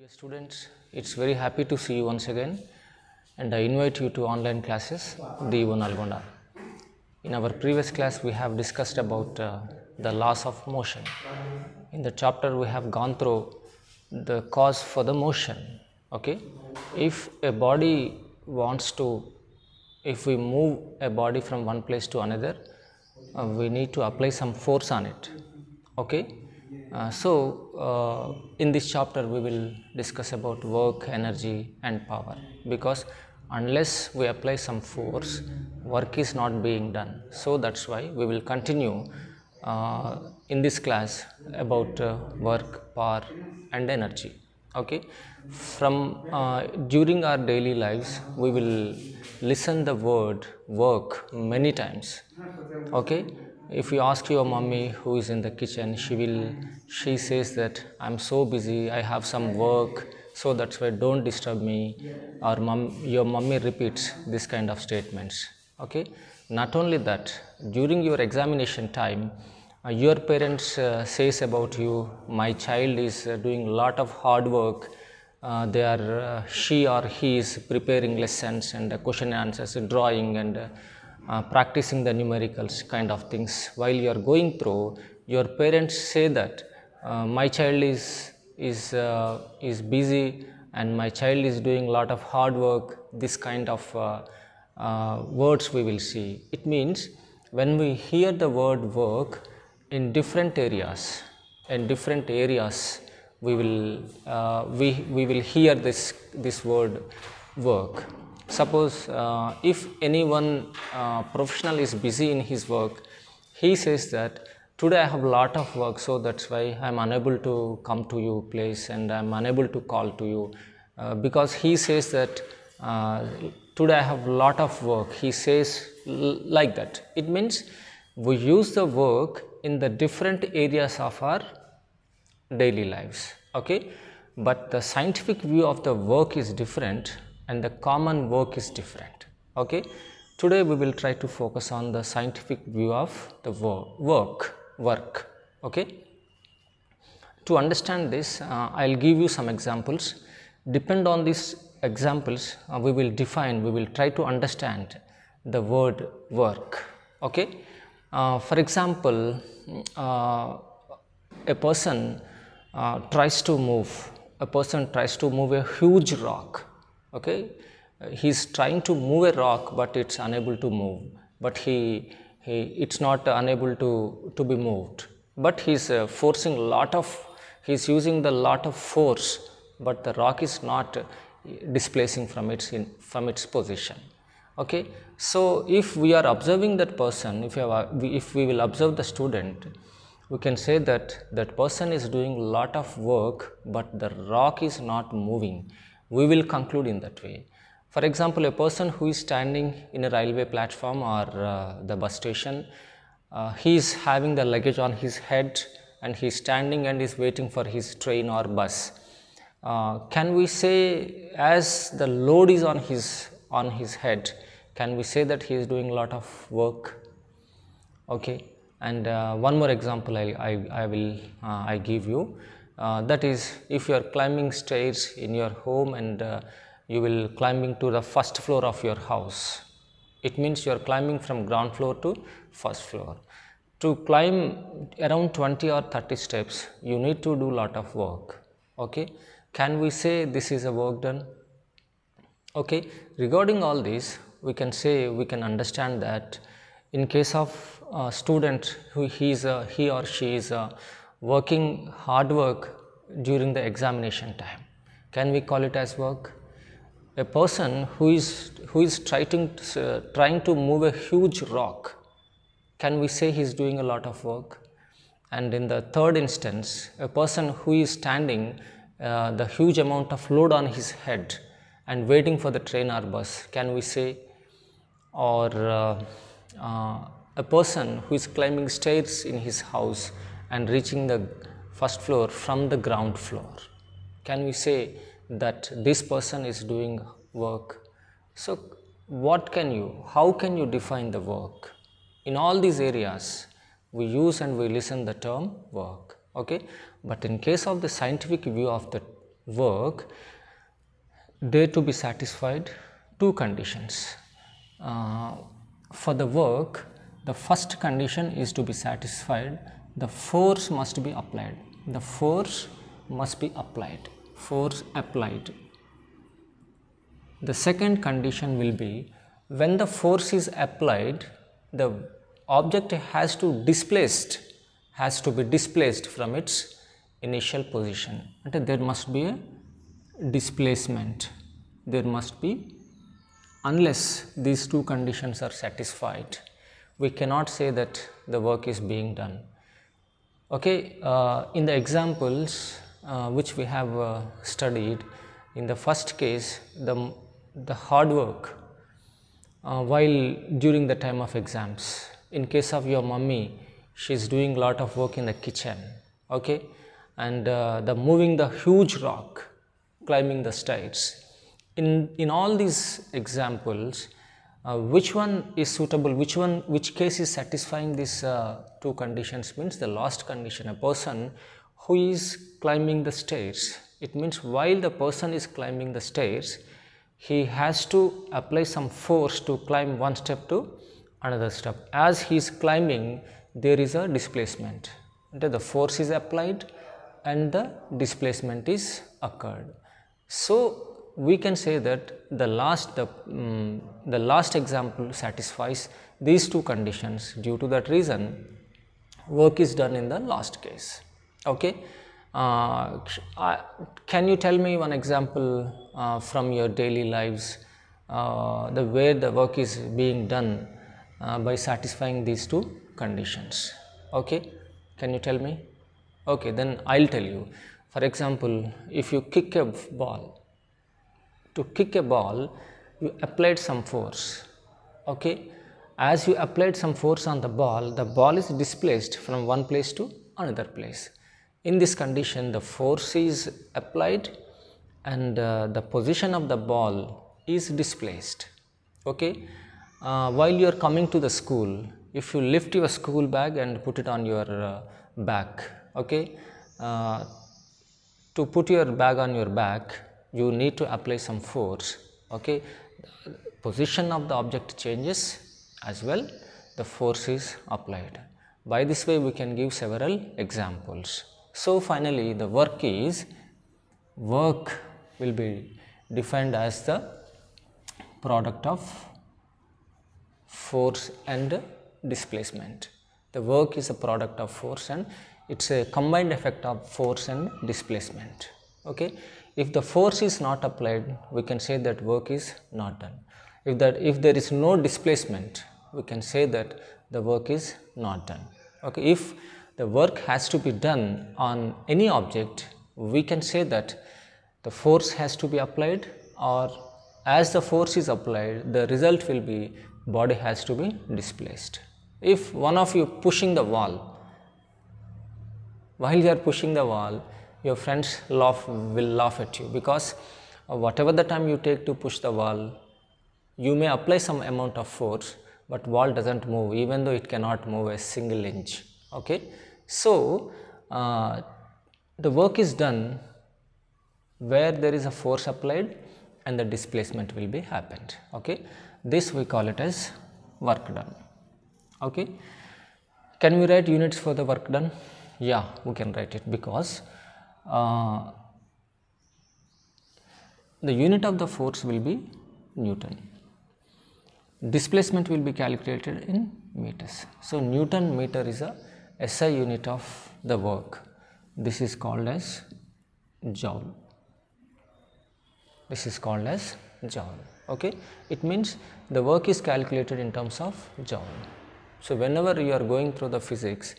Dear students, it's very happy to see you once again, and I invite you to online classes, DEVO Nalgonda. In our previous class, we have discussed about the laws of motion. In the chapter, we have gone through the cause for the motion. Okay, if a body wants to, if we move a body from one place to another, we need to apply some force on it. Okay. In this chapter we will discuss about work, energy and power, because unless we apply some force, work is not being done. So that's why we will continue in this class about work, power and energy. Okay, from during our daily lives we will listen the word work many times. Okay, if you ask your mommy who is in the kitchen, she says that I'm so busy, I have some work, so that's why don't disturb me. Or your mommy repeats this kind of statements. Okay, not only that, during your examination time, your parents says about you, my child is doing a lot of hard work. She or he is preparing lessons and question and answers, drawing and practicing the numericals kind of things. While you are going through, your parents say that my child is busy and my child is doing a lot of hard work. This kind of words we will see. It means when we hear the word work in different areas, we will hear this word work. Suppose if anyone professional is busy in his work, he says that today I have a lot of work, so that's why I am unable to come to your place and I am unable to call to you, because he says that today I have a lot of work. He says like that. It means we use the work in the different areas of our daily lives. Okay, but the scientific view of the work is different and the common work is different. Okay, today we will try to focus on the scientific view of the work. Okay, to understand this, I'll give you some examples. Depend on these examples, we will try to understand the word work. Okay, for example, a person tries to move a huge rock. Okay, he's trying to move a rock, but it's unable to move, but it's not unable to be moved, but he's using the lot of force, but the rock is not displacing from its position. Okay, so if we are observing that person, if we will observe the student, we can say that that person is doing a lot of work, but the rock is not moving. We will conclude in that way. For example, a person who is standing in a railway platform or the bus station, he is having the luggage on his head and he is standing and is waiting for his train or bus. Can we say, as the load is on his head, can we say that he is doing a lot of work? Okay, and one more example I give you. That is, if you are climbing stairs in your home and you will climbing to the first floor of your house, it means you are climbing from ground floor to first floor. To climb around 20 or 30 steps, you need to do lot of work. Okay, can we say this is a work done? Okay, regarding all this, we can understand that in case of a student who he or she is working hard work during the examination time, can we call it as work? A person who is trying to move a huge rock, can we say he is doing a lot of work? And in the third instance, a person who is standing the huge amount of load on his head and waiting for the train or bus, can we say? Or a person who is climbing stairs in his house and reaching the first floor from the ground floor, can we say that this person is doing work? So how can you define the work? In all these areas, we use and we listen the term work. Okay, but in case of the scientific view of the work, there to be satisfied two conditions. For the work, the first condition is to be satisfied, the force must be applied. The force must be applied. Force applied. The second condition will be, when the force is applied, the object has to be displaced from its initial position. And there must be a displacement. There must be, unless these two conditions are satisfied, we cannot say that the work is being done. Okay, in the examples which we have studied, in the first case, the hard work while during the time of exams. In case of your mummy, she is doing lot of work in the kitchen, okay, and the moving the huge rock, climbing the stairs. In all these examples, which one is suitable, which case is satisfying these two conditions, means the last condition. A person who is climbing the stairs, it means while the person is climbing the stairs, he has to apply some force to climb one step to another step. As he is climbing, there is a displacement. The force is applied and the displacement is occurred. So we can say that the last example satisfies these two conditions. Due to that reason, work is done in the last case. Okay. Can you tell me one example from your daily lives, where the work is being done by satisfying these two conditions? Okay, can you tell me? Okay, then I'll tell you. For example, if you kick a ball, to kick a ball, you applied some force. Okay, as you applied some force on the ball is displaced from one place to another place. In this condition, the force is applied and the position of the ball is displaced. Okay, while you are coming to the school, if you lift your school bag and put it on your back, okay, to put your bag on your back, you need to apply some force. Okay, position of the object changes, as well the force is applied. By this way, we can give several examples. So finally, the work will be defined as the product of force and displacement. The work is a product of force and it's a combined effect of force and displacement. Okay, if the force is not applied, we can say that work is not done. If there is no displacement, we can say that the work is not done. Okay, if the work has to be done on any object, we can say that the force has to be applied, or as the force is applied, the result will be body has to be displaced. If one of you pushing the wall, while you are pushing the wall, your friends will laugh at you, because whatever the time you take to push the wall, you may apply some amount of force, but wall doesn't move, even though it cannot move a single inch. Okay, so the work is done where there is a force applied and the displacement will be happened. Okay, this we call it as work done. Okay, can we write units for the work done? Yeah, we can write it, because the unit of the force will be Newton. Displacement will be calculated in meters. So Newton meter is a SI unit of the work. This is called as joule. This is called as joule. Okay, it means the work is calculated in terms of joule. So whenever you are going through the physics,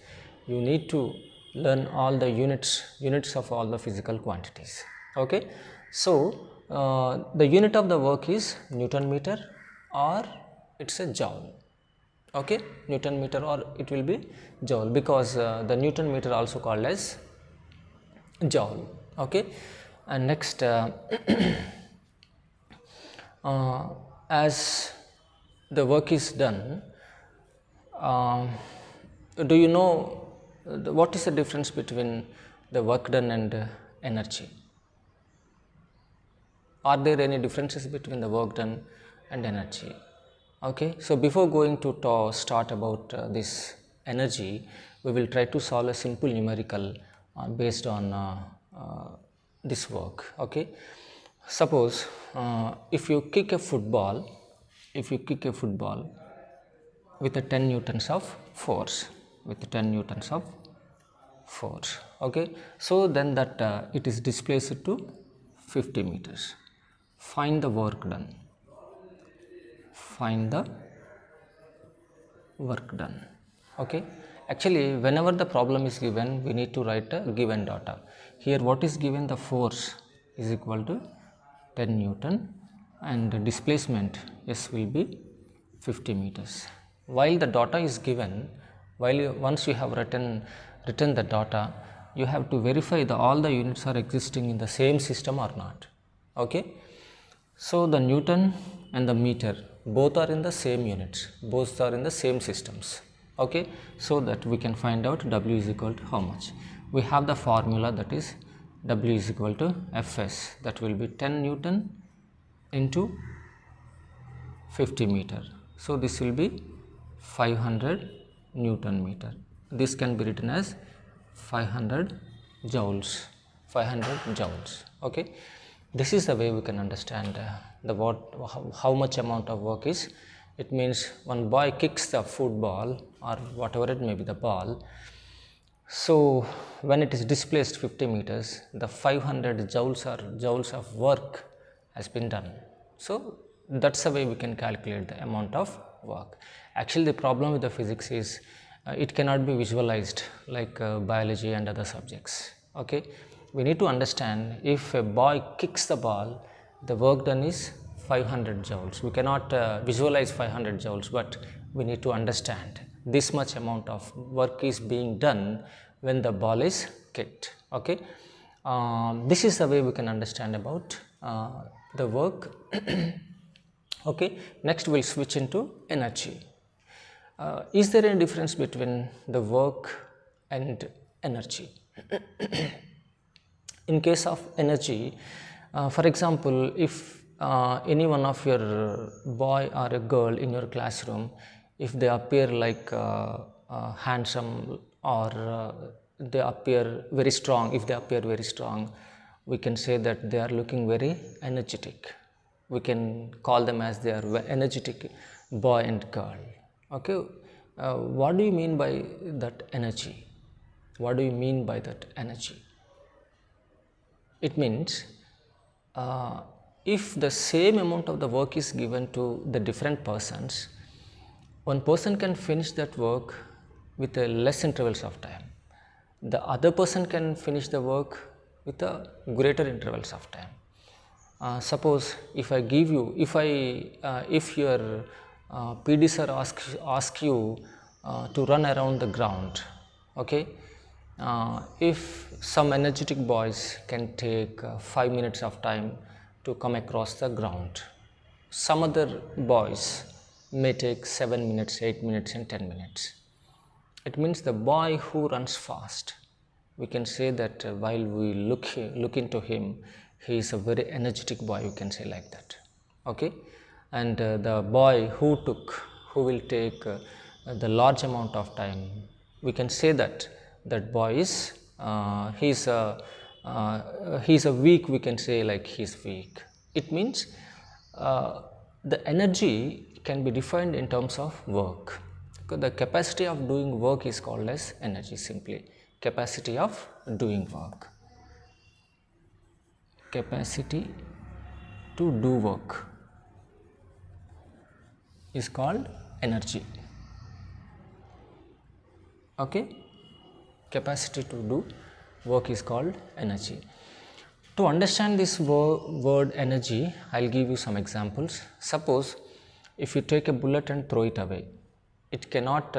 you need to learn all the units of all the physical quantities. Okay, so the unit of the work is Newton meter, or it's a joule. Okay, Newton meter, or it will be joule, because the Newton meter also called as joule. Okay, and next as the work is done, do you know what is the difference between the work done and energy? Are there any differences between the work done and energy? Okay, so before going to start about this energy, we will try to solve a simple numerical based on this work. Okay, suppose if you kick a football with a 10 newtons of force, okay, so then that it is displaced to 50 meters. Find the work done. Okay, actually whenever the problem is given, we need to write a given data. Here what is given? The force is equal to 10 newton and the displacement S will be 50 meters. While the data is given, once you have written the data, you have to verify all the units are existing in the same system or not. Okay, so the Newton and the meter both are in the same units, both are in the same systems. Okay, so that we can find out W is equal to how much. We have the formula, that is W is equal to Fs, that will be 10 Newton into 50 meter. So this will be 500 Newton meter. This can be written as 500 joules. Okay, this is the way we can understand how much amount of work is. It means one boy kicks the football or whatever it may be, the ball. So when it is displaced 50 meters, the 500 joules of work has been done. So that's the way we can calculate the amount of work. Actually, the problem with the physics is it cannot be visualized like biology and other subjects. Okay, we need to understand, if a boy kicks the ball, the work done is 500 joules. We cannot visualize 500 joules, but we need to understand this much amount of work is being done when the ball is kicked. Okay, this is the way we can understand about the work. Okay, next we'll switch into energy. Is there any difference between the work and energy? In case of energy, for example, if any one of your boy or a girl in your classroom, if they appear like handsome or they appear very strong, we can say that they are looking very energetic. We can call them as they are energetic boy and girl. Okay, what do you mean by that energy? It means if the same amount of the work is given to the different persons, one person can finish that work with a less intervals of time. The other person can finish the work with a greater intervals of time. Suppose if your PD sir ask you to run around the ground, okay, if some energetic boys can take 5 minutes of time to come across the ground, some other boys may take 7 minutes, 8 minutes and 10 minutes. It means the boy who runs fast, we can say that while we look into him, he is a very energetic boy, we can say like that. Okay, and the boy who will take the large amount of time, we can say that boy is he's a weak, we can say like he's weak. It means the energy can be defined in terms of work. The capacity of doing work is called as energy, simply capacity of doing work. Capacity to do work is called energy. Okay, capacity to do work is called energy. To understand this word energy, I'll give you some examples. Suppose if you take a bullet and throw it away, it cannot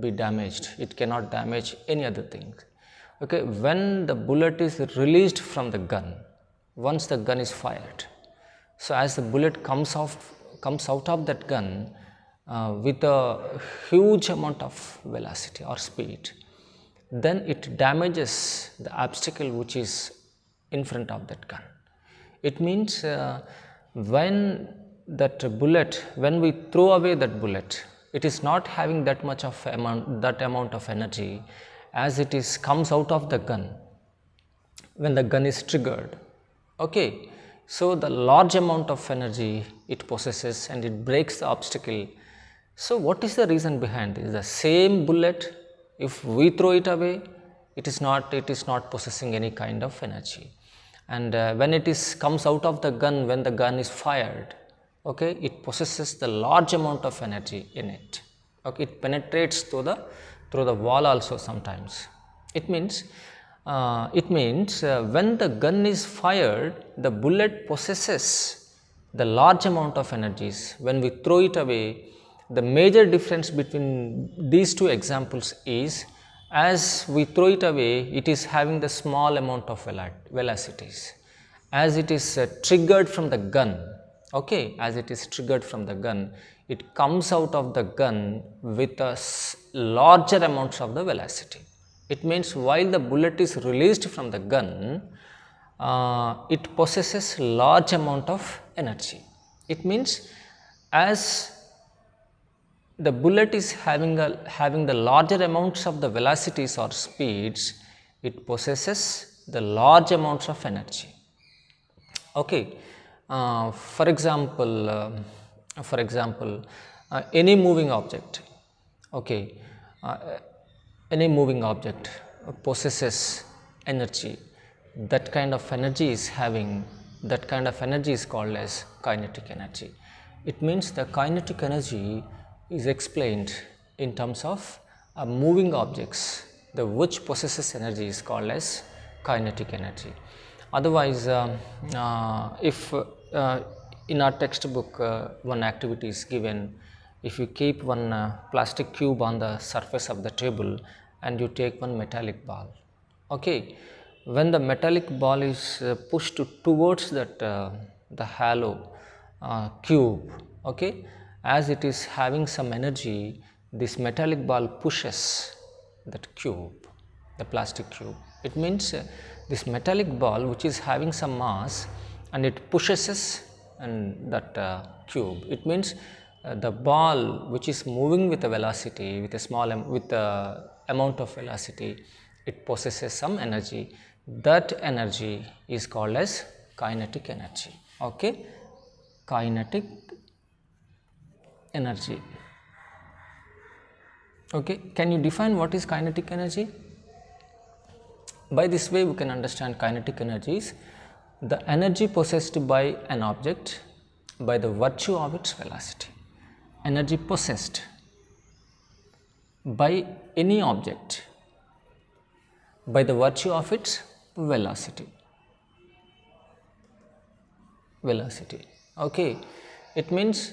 be damaged, it cannot damage any other thing. Okay, when the bullet is released from the gun, once the gun is fired, so as the bullet comes out of that gun with a huge amount of velocity or speed, then it damages the obstacle which is in front of that gun. It means when we throw away that bullet, it is not having that much of amount of energy as it is comes out of the gun when the gun is triggered. Okay, so the large amount of energy it possesses and it breaks the obstacle. So what is the reason behind this? The same bullet, if we throw it away, it is not possessing any kind of energy. And when it comes out of the gun, when the gun is fired, okay, it possesses the large amount of energy in it. Okay, it penetrates through the wall also sometimes. It means when the gun is fired, the bullet possesses the large amount of energies. When we throw it away, the major difference between these two examples is, as we throw it away, it is having the small amount of velocities. As it is triggered from the gun, okay, as it is triggered from the gun, it comes out of the gun with a larger amounts of the velocity. It means while the bullet is released from the gun, it possesses large amount of energy. It means as the bullet is having the larger amounts of the velocities or speeds, it possesses the large amounts of energy. Okay, for example, any moving object. Okay, any moving object possesses energy. That kind of energy is called as kinetic energy. It means the kinetic energy is explained in terms of moving objects. The which possesses energy is called as kinetic energy. Otherwise, if in our textbook one activity is given, if you keep one plastic cube on the surface of the table and you take one metallic ball, okay, when the metallic ball is pushed towards that the hollow cube, okay, as it is having some energy, this metallic ball pushes that cube, the plastic cube. It means this metallic ball which is having some mass and it pushes and that cube. It means the ball which is moving with a velocity, with a amount of velocity, it possesses some energy. That energy is called as kinetic energy. Okay, kinetic energy. Okay, can you define what is kinetic energy? By this way we can understand kinetic energy is the energy possessed by an object by the virtue of its velocity. Energy possessed by any object by the virtue of its velocity. Okay, it means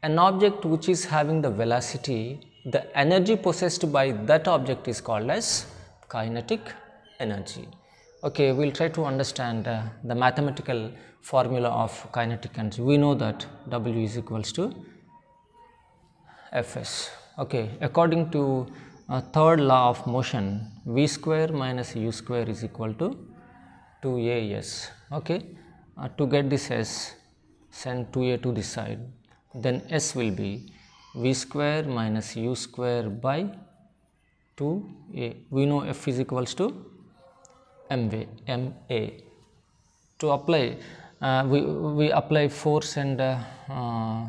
an object which is having the velocity, the energy possessed by that object is called as kinetic energy. Okay, we will try to understand the mathematical formula of kinetic energy. We know that W is equals to Fs. Okay, according to third law of motion, V square minus U square is equal to 2AS. Okay, to get this S, send 2A to this side, then S will be V square minus U square by 2A. We know F is equals to MA. To apply, we apply force and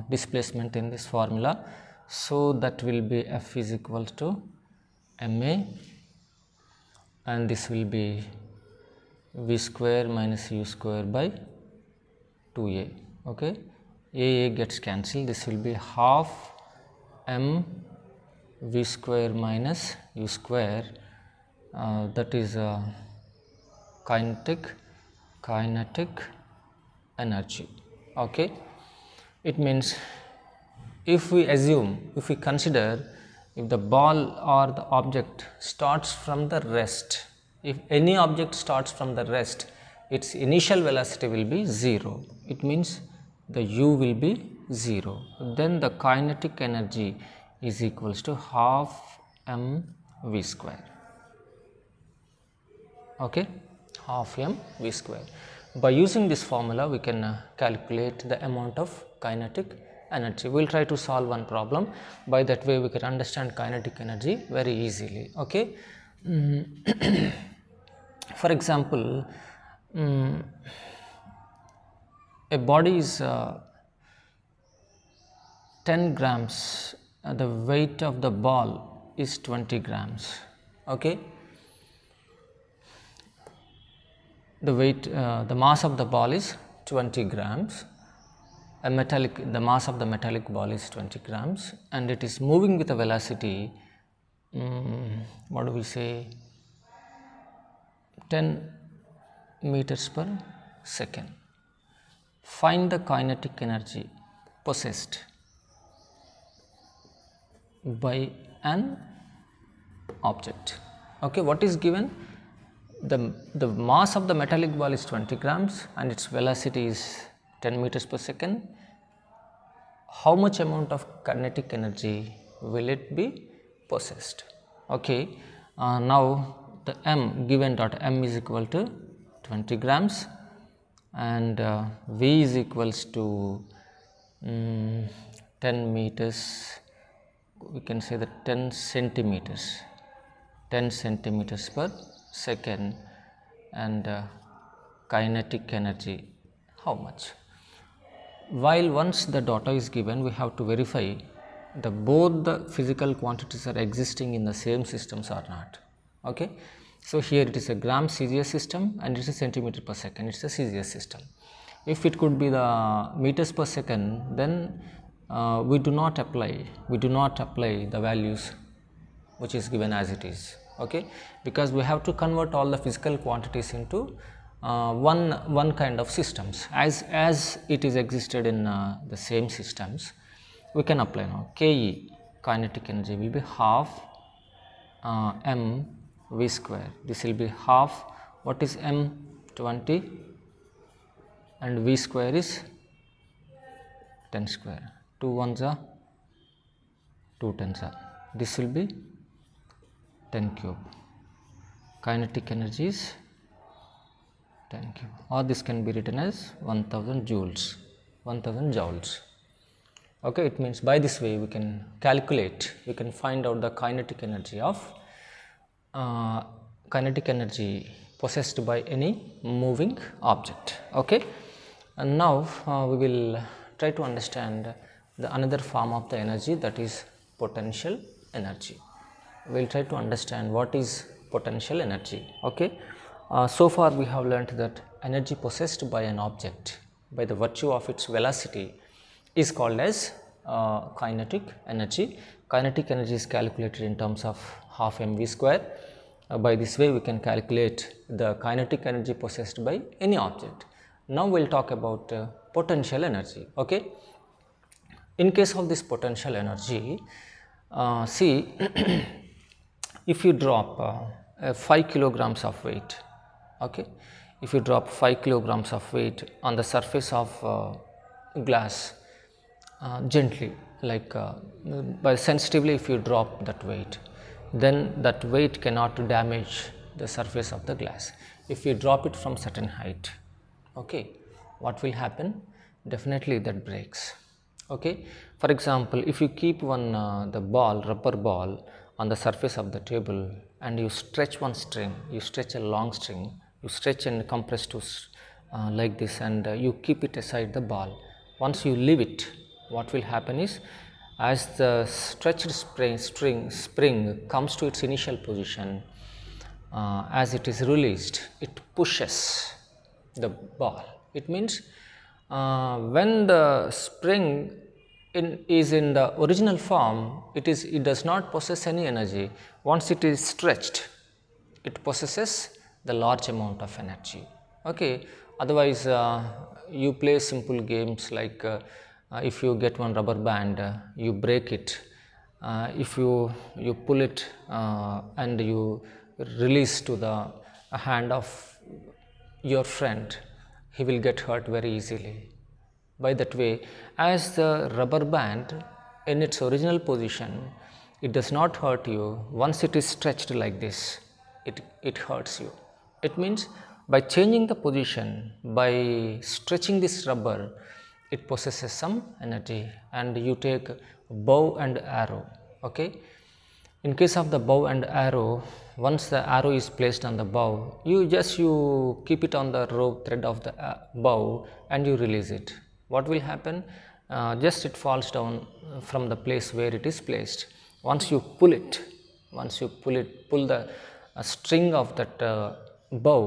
displacement in this formula. So that will be F is equal to MA, and this will be V square minus U square by 2A. Okay, A gets cancelled. This will be half M V square minus U square. That is kinetic energy. Okay, it means if we consider, if the ball or the object starts from the rest, if any object starts from the rest, its initial velocity will be 0. It means the u will be 0. Then the kinetic energy is equals to half mv square. Okay, half mv square. By using this formula, we can calculate the amount of kinetic energy. We will try to solve one problem. By that way, we can understand kinetic energy very easily. Okay. For example, a body is 10 grams, the weight of the ball is 20 grams. Okay. The mass of the ball is 20 grams. The mass of the metallic ball is 20 grams, and it is moving with a velocity, what do we say, 10 meters per second. Find the kinetic energy possessed by an object. Okay, what is given? The mass of the metallic ball is 20 grams and its velocity is 10 meters per second. How much amount of kinetic energy will it be possessed? Okay, now the m given dot m is equal to 20 grams and v is equals to 10 meters, we can say that 10 centimeters per second, and kinetic energy how much? While once the data is given, we have to verify both the physical quantities are existing in the same systems or not. Okay. So, here it is a gram CGS system and it is a centimeter per second, it is a CGS system. If it could be the meters per second, then we do not apply the values which is given as it is. Okay, because we have to convert all the physical quantities into one kind of systems. As it is existed in the same systems, we can apply now. Ke kinetic energy will be half m v square. This will be half, what is m? 20, and v square is 10 square. 2 ones are 2 tens are. This will be 10 cube. Kinetic energy is 10 cube, or this can be written as 1000 joules. Okay, it means by this way we can calculate, we can find out the kinetic energy possessed by any moving object. Okay, and now we will try to understand the another form of the energy, that is potential energy. We will try to understand what is potential energy. Okay, so far we have learnt that energy possessed by an object by the virtue of its velocity is called as kinetic energy. Kinetic energy is calculated in terms of half mv square. By this way we can calculate the kinetic energy possessed by any object. Now we will talk about potential energy. Okay, in case of this potential energy, see if you drop 5 kilograms of weight, okay, if you drop 5 kilograms of weight on the surface of glass gently, like by sensitively, if you drop that weight, then that weight cannot damage the surface of the glass. If you drop it from certain height, okay, what will happen? Definitely that breaks. Okay, for example, if you keep one rubber ball on the surface of the table and you stretch one string, you stretch a long string, you stretch and compress to like this, and you keep it aside the ball. Once you leave it, what will happen is, as the stretched spring comes to its initial position, as it is released, it pushes the ball. It means when the spring is in the original form, it does not possess any energy. Once it is stretched, it possesses the large amount of energy. Okay, otherwise you play simple games like if you get one rubber band, you break it, if you pull it and you release to the hand of your friend, he will get hurt very easily. By that way, as the rubber band in its original position, it does not hurt you. Once it is stretched like this, it hurts you. It means by changing the position, by stretching this rubber, it possesses some energy. And you take bow and arrow. Okay, in case of the bow and arrow, once the arrow is placed on the bow, you keep it on the rope thread of the bow and you release it. What will happen? Just it falls down from the place where it is placed. Once you pull the string of that bow,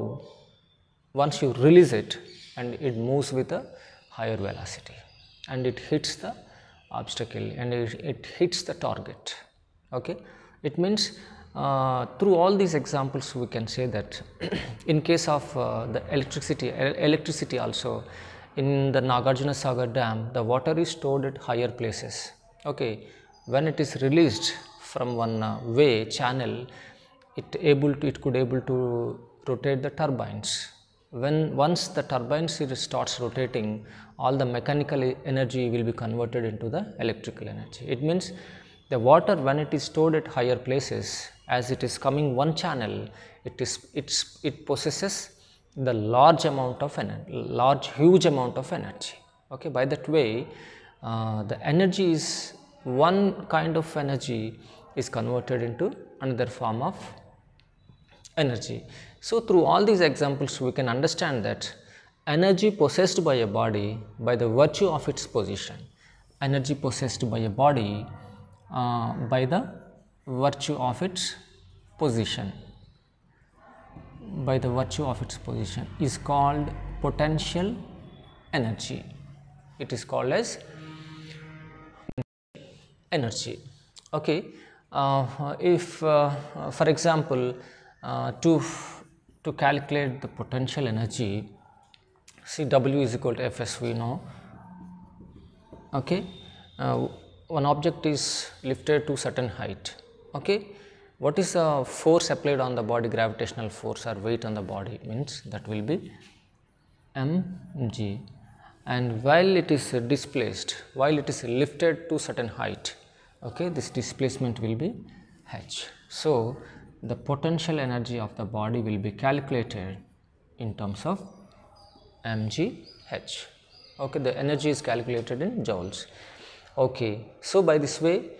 once you release it, and it moves with a higher velocity and it hits the obstacle and it hits the target. Okay, it means through all these examples we can say that in case of the electricity also, in the Nagarjuna Sagar Dam, the water is stored at higher places. Okay, when it is released from one channel, it could able to rotate the turbines. Once the turbines starts rotating, all the mechanical energy will be converted into the electrical energy. It means the water, when it is stored at higher places, as it is coming one channel, it possesses the huge amount of energy. Okay, by that way, the energy is one kind of energy is converted into another form of energy. So through all these examples we can understand that energy possessed by a body by the virtue of its position, energy possessed by a body by the virtue of its position, is called potential energy. It is called as energy. Okay, if for example to calculate the potential energy, see W is equal to Fs, we know. Okay, one object is lifted to certain height. Okay, what is the force applied on the body, gravitational force or weight on the body, means that will be mg, and while it is displaced, while it is lifted to certain height, okay, this displacement will be h. So the potential energy of the body will be calculated in terms of mgh. Okay, the energy is calculated in joules. Okay, so by this way,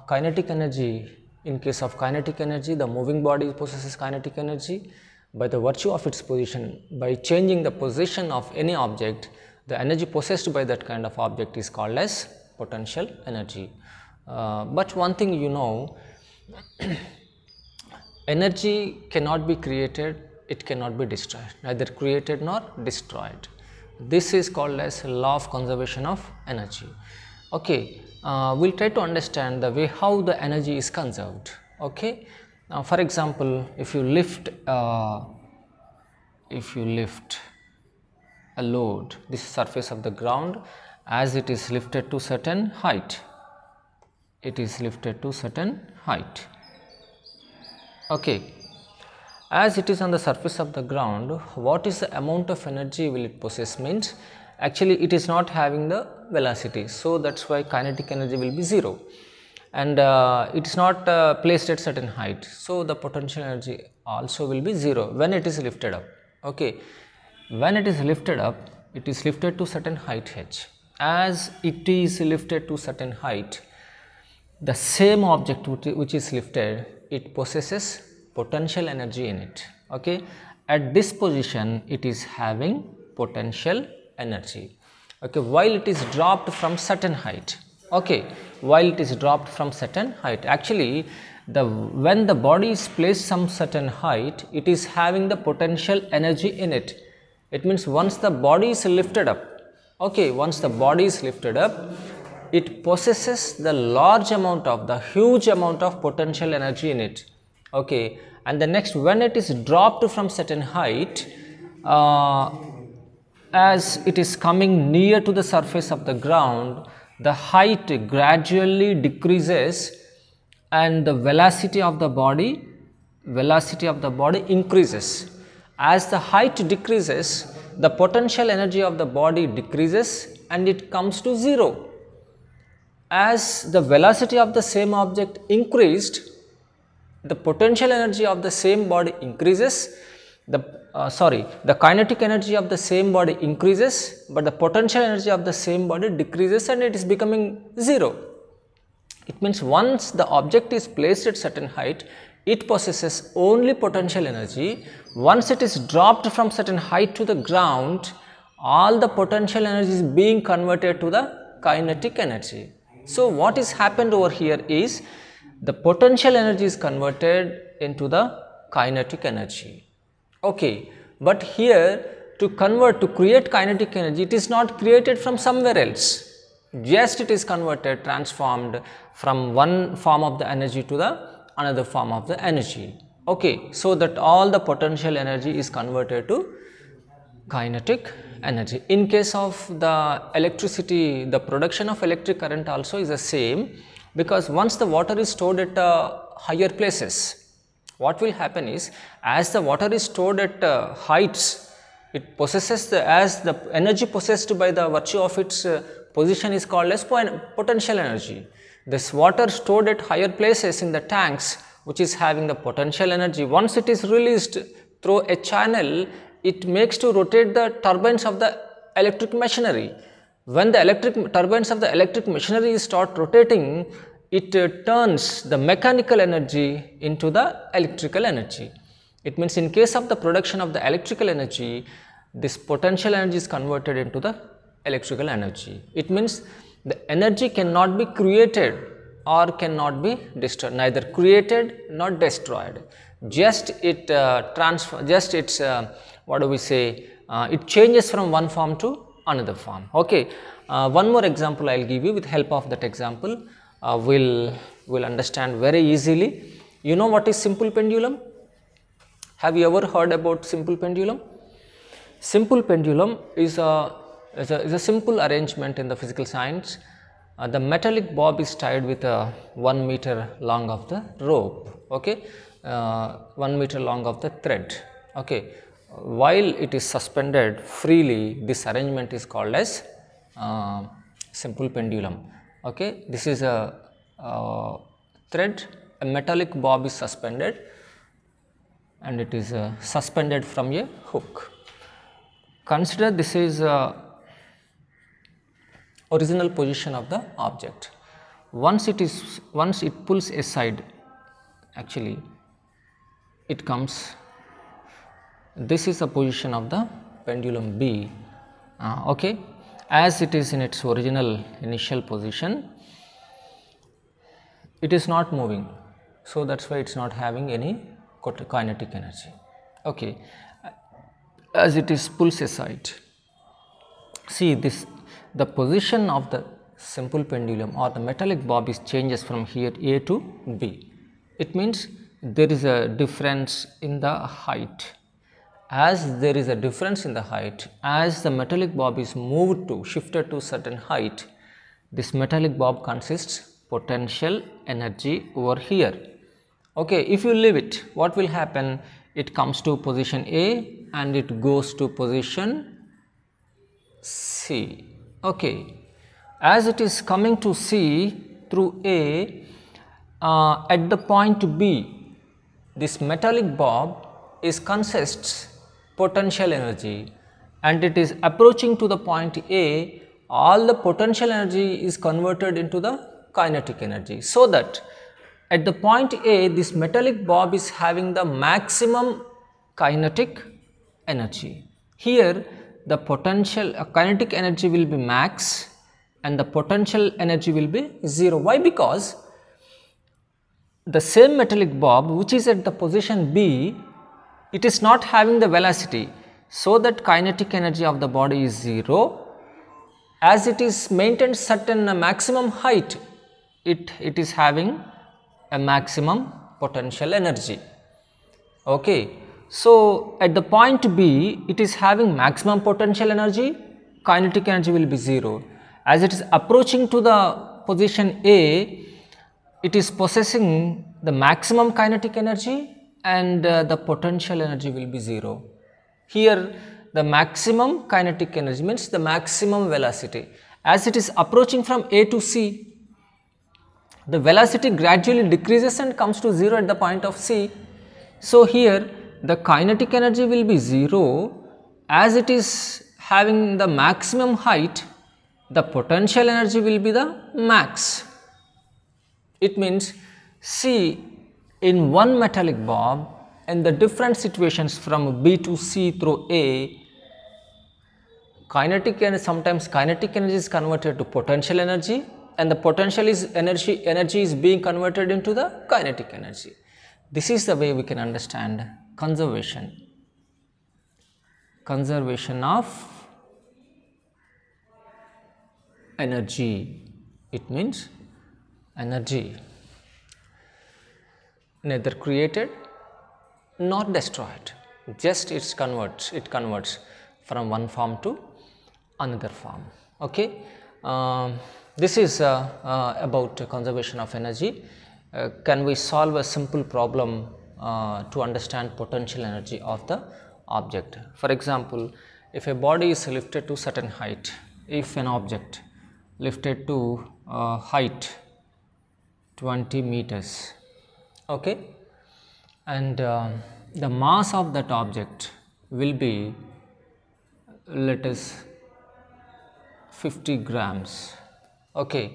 kinetic energy, in case of kinetic energy, the moving body possesses kinetic energy by the virtue of its position. By changing the position of any object, the energy possessed by that kind of object is called as potential energy. But one thing you know, energy cannot be created, it cannot be destroyed, neither created nor destroyed. This is called as law of conservation of energy. Okay, we'll try to understand the way how the energy is conserved. Okay, now for example, if you lift a load, this surface of the ground, as it is lifted to certain height, okay, as it is on the surface of the ground, what is the amount of energy will it possess, means actually it is not having the velocity, so that's why kinetic energy will be 0, and it is not placed at certain height, so the potential energy also will be 0 when it is lifted up. Okay, when it is lifted up, it is lifted to certain height h. As it is lifted to certain height, the same object which is lifted, it possesses potential energy in it. Okay, at this position it is having potential energy. Okay, while it is dropped from certain height. Okay, while it is dropped from certain height, actually when the body is placed some certain height, it is having the potential energy in it. It means once the body is lifted up, okay, once the body is lifted up, it possesses the huge amount of potential energy in it. Okay, and the next, when it is dropped from certain height, as it is coming near to the surface of the ground, the height gradually decreases and the velocity of the body increases. As the height decreases, the potential energy of the body decreases and it comes to 0. As the velocity of the same object increased, the potential energy of the same body increases the kinetic energy of the same body increases, but the potential energy of the same body decreases and it is becoming 0. It means once the object is placed at certain height, it possesses only potential energy. Once it is dropped from certain height to the ground, all the potential energy is being converted to the kinetic energy. So, what is happened over here is the potential energy is converted into the kinetic energy. Okay, but here to create kinetic energy, it is not created from somewhere else. Just it is converted, transformed from one form of the energy to the another form of the energy. Okay, so that all the potential energy is converted to kinetic energy. In case of the electricity, the production of electric current also is the same, because once the water is stored at higher places, what will happen is, as the water is stored at heights, it possesses as the energy possessed by the virtue of its position is called as potential energy. This water stored at higher places in the tanks, which is having the potential energy, once it is released through a channel, it makes to rotate the turbines of the electric machinery. When the turbines of the electric machinery start rotating, it turns the mechanical energy into the electrical energy. It means in case of the production of the electrical energy, this potential energy is converted into the electrical energy. It means the energy cannot be created or cannot be destroyed, neither created nor destroyed. Just it it changes from one form to another form. Okay, one more example I will give you. With help of that example, we'll understand very easily. You know what is simple pendulum? Have you ever heard about simple pendulum? Simple pendulum is a simple arrangement in the physical science. The metallic bob is tied with 1 meter long of the rope, okay, 1 meter long of the thread, okay. While it is suspended freely, this arrangement is called as simple pendulum, okay. This is a thread, a metallic bob is suspended and it is suspended from a hook. Consider this is original position of the object. Once it pulls aside, actually it comes, this is the position of the pendulum B, okay. As it is in its original initial position, it is not moving, so that's why it's not having any kinetic energy, okay. As it is pulls aside, see this, the position of the simple pendulum or the metallic bob is changes from here A to B. It means there is a difference in the height. As there is a difference in the height, as the metallic bob is shifted to certain height, this metallic bob consists potential energy over here, okay. If you leave it, what will happen? It comes to position A and it goes to position C, okay. As it is coming to C through A, at the point B, this metallic bob consists potential energy, and it is approaching to the point A, all the potential energy is converted into the kinetic energy, so that at the point A, this metallic bob is having the maximum kinetic energy. Here the potential kinetic energy will be max and the potential energy will be 0. Why? Because the same metallic bob which is at the position B, it is not having the velocity, so that kinetic energy of the body is 0. As it is maintained certain maximum height, it is having a maximum potential energy, okay. So at the point B, it is having maximum potential energy, kinetic energy will be 0. As it is approaching to the position A, it is possessing the maximum kinetic energy and the potential energy will be 0. Here the maximum kinetic energy means the maximum velocity. As it is approaching from A to C, the velocity gradually decreases and comes to 0 at the point of C. So here the kinetic energy will be 0 as it is having the maximum height, the potential energy will be the max. It means, see, in one metallic bomb, in the different situations from B to C through A, kinetic and sometimes kinetic energy is converted to potential energy, and the potential is energy is being converted into the kinetic energy. This is the way we can understand conservation of energy. It means energy neither created nor destroyed, just it converts from one form to another form. Okay, this is about conservation of energy. Can we solve a simple problem to understand potential energy of the object? For example, if a body is lifted to certain height, if an object lifted to height 20 meters, okay, and the mass of that object will be, let us, 50 grams, okay.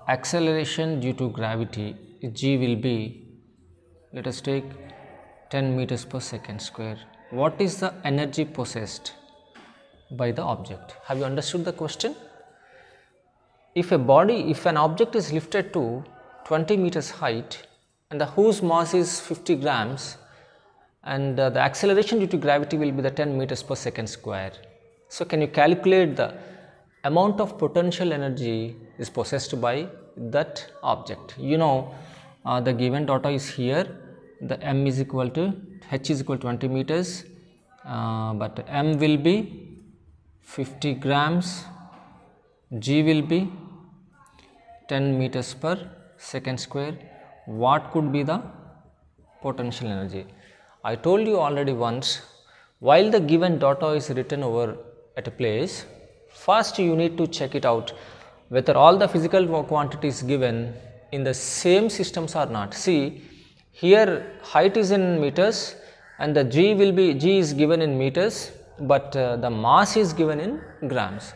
Acceleration due to gravity, g will be, let us take 10 meters per second square. What is the energy possessed by the object? Have you understood the question? If an object is lifted to 20 meters height and whose mass is 50 grams, and the acceleration due to gravity will be the 10 meters per second square. So, can you calculate the amount of potential energy is possessed by that object? You know, the given data is here, the m is equal to, h is equal to 20 meters, but m will be 50 grams, g will be 10 meters per second square. What could be the potential energy? I told you already once, while the given data is written over at a place, first you need to check it out whether all the physical quantities given in the same systems or not. See, here height is in meters and the g is given in meters, but the mass is given in grams.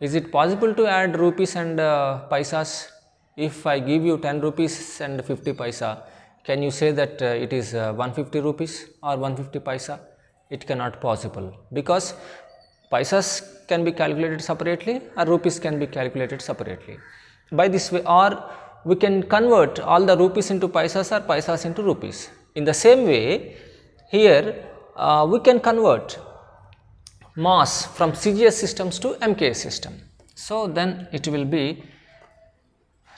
Is it possible to add rupees and paisas? If I give you 10 rupees and 50 paisa, can you say that it is 150 rupees or 150 paisa? It cannot possible, because paisas can be calculated separately or rupees can be calculated separately. By this way, or we can convert all the rupees into paisas or paisas into rupees. In the same way, here we can convert mass from CGS systems to MKS system. So, then it will be,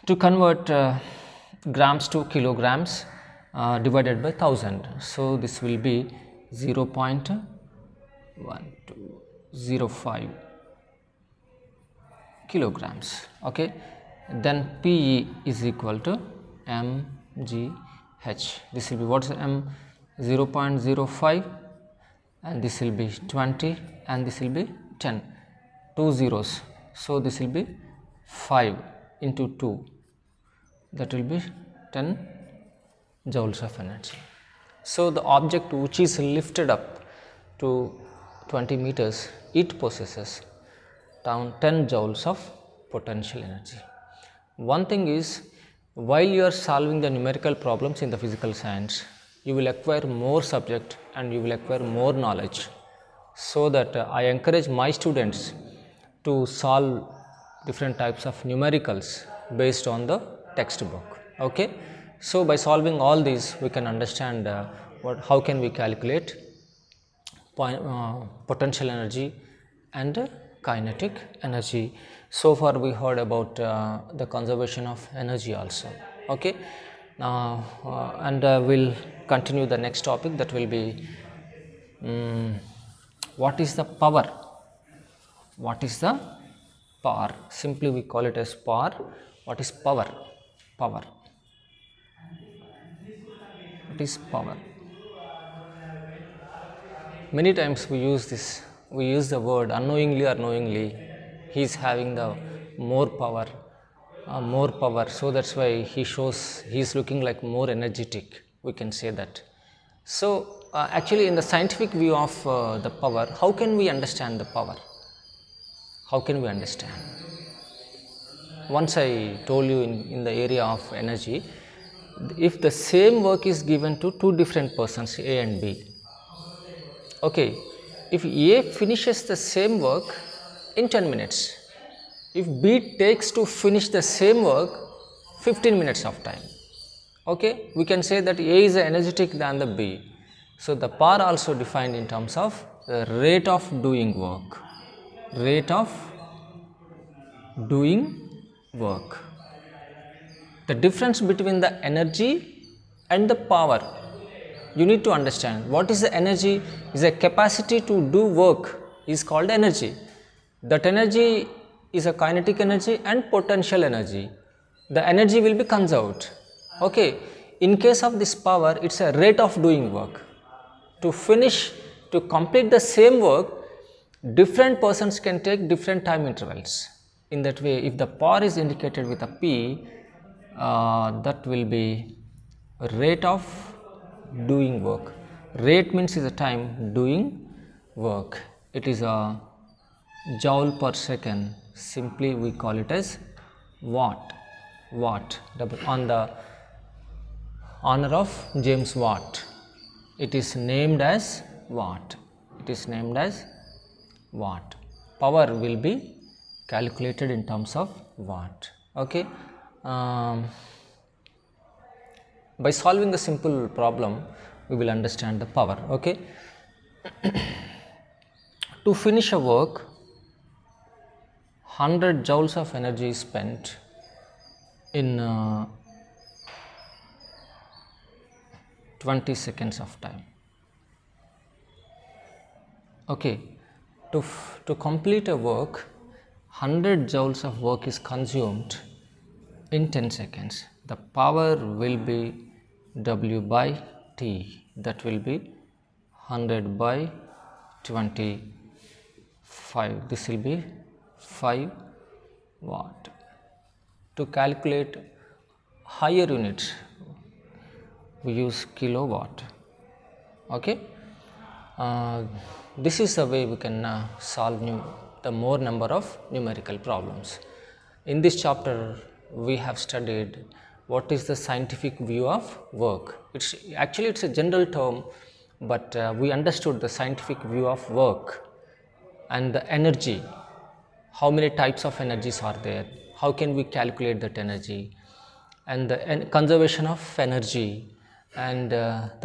to convert grams to kilograms divided by 1000. So, this will be 0.1205 kilograms. Okay. Then PE is equal to mgh. This will be, what is m? 0.05, and this will be 20, and this will be 10, 2 zeros. So, this will be 5 into 2, that will be 10 joules of energy. So, the object which is lifted up to 20 meters, it possesses 10 joules of potential energy. One thing is, while you are solving the numerical problems in the physical science, you will acquire more subject and you will acquire more knowledge. So that I encourage my students to solve different types of numericals based on the textbook. Okay. So, by solving all these, we can understand how can we calculate potential energy and kinetic energy. So far we heard about the conservation of energy also. Okay. And we'll continue the next topic, that will be what is the power? What is the power? Simply we call it as power. What is power? Power. What is power? Many times we use the word unknowingly or knowingly. He is having the more power, so that's why he is looking like more energetic, we can say that. So actually in the scientific view of the power, how can we understand the power? How can we understand? Once I told you in the area of energy, if the same work is given to two different persons, A and B, okay, if A finishes the same work in 10 minutes, if B takes to finish the same work 15 minutes of time, okay, we can say that A is energetic than the B. So the power also defined in terms of the rate of doing work, rate of doing work. The difference between the energy and the power, you need to understand what is the energy. Is a capacity to do work is called energy. That energy is a kinetic energy and potential energy. The energy will be conserved. Okay, in case of this power, it's a rate of doing work. To finish, to complete the same work, different persons can take different time intervals. In that way, if the power is indicated with a P, that will be rate of doing work. Rate means is a time doing work. It is a joule per second. Simply we call it as watt. Watt, on the honor of James Watt. It is named as watt. It is named as watt. Power will be calculated in terms of watt. Okay. By solving the simple problem, we will understand the power. Okay. To finish a work, 100 joules of energy is spent in 20 seconds of time. Okay, to complete a work, 100 joules of work is consumed in 10 seconds. The power will be W by T, that will be 100 by 25, this will be 5 watt. To calculate higher units, we use kilowatt. Okay, this is the way we can solve the more number of numerical problems. In this chapter, we have studied what is the scientific view of work. It's a general term, but we understood the scientific view of work and the energy. How many types of energies are there? How can we calculate that energy? And the conservation of energy, and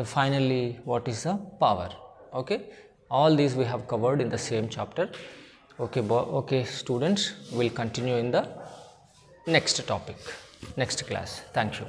finally what is the power. Okay, all these we have covered in the same chapter. Okay, students, will continue in the next topic, next class. Thank you.